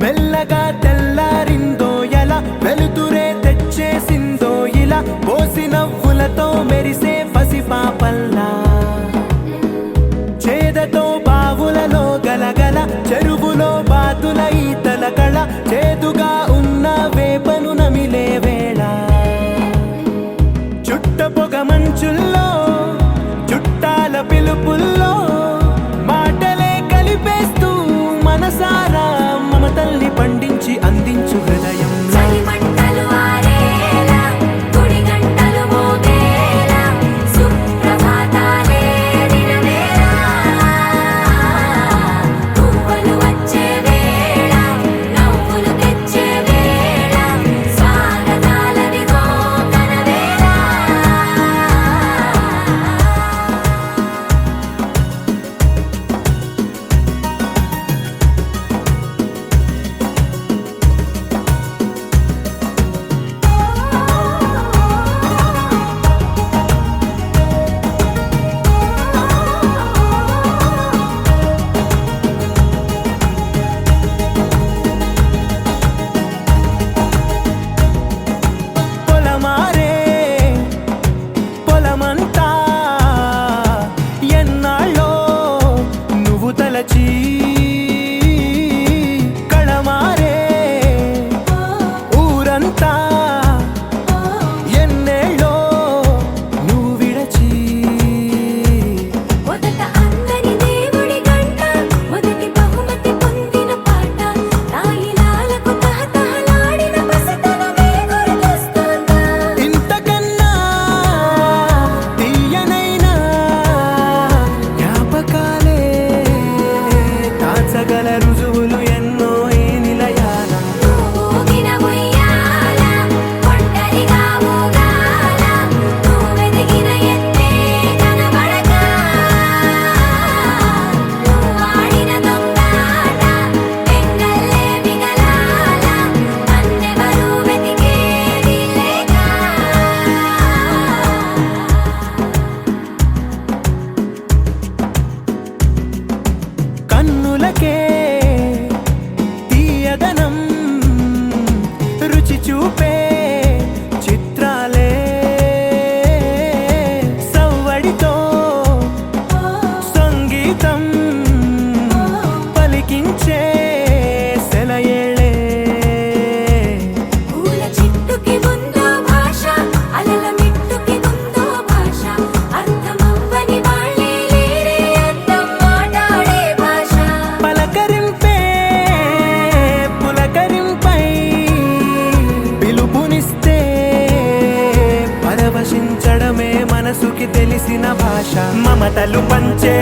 మెల్లగా తెల్లారిందో ఎలా వెలుతురే తెచ్చేసిందో ఇలా పోసి నవ్వులతో మెరిసే పసిపాపల్లా చేదతో బావులలో గలగల చెరువులో బాతుల ఈతల కళ చేదుగా ఉన్న వేపను నమిలే వేళ చుట్ట పొగ మంచుల్లో చుట్టాల పిలుపుల్లో మాటలే కలిపేస్తూ మనసారా మమతల్ని పండించి అందించు హృదయం కళమారే ఊరంతా ఎన్నేళ్ళో నువ్వు విడచి మొదట అందని దేవుడి గంట మొదటి బహుమతి పొందిన పాట తాయిలాలకు తహతహలాడిన పసితనమే గుర్తొస్తుందా ఇంతకన్నా తీయనైనా జ్ఞాపకాలే దాచగల రుజువులు ఎన్నో ఈ నిలయాల ఊగిన ఉయ్యాల ఒంటరిగా ఊగాల నువ్వెదిగిన ఎత్తే కనబడక నువ్వాడిన దొంగాట పెంగల్లే మిగలాల నన్నెవరూ వెతికేది లేక కన్నులకే తీయదనం రుచి చూపే చిత్రాలే సవ్వడితో సంగీతం పలికించే సెలయేళే పూల చిట్టుకి ఉందో భాష అలల మిట్టుకి ఉందో భాష అర్థమవ్వని వాళ్ళే లేరే అందం మాట్లాడే భాష పలకరింపే పులకరింపై పిలుపునిస్తే పరవశించడమే మనసుకి తెలిసిన భాష మమతలు పంచే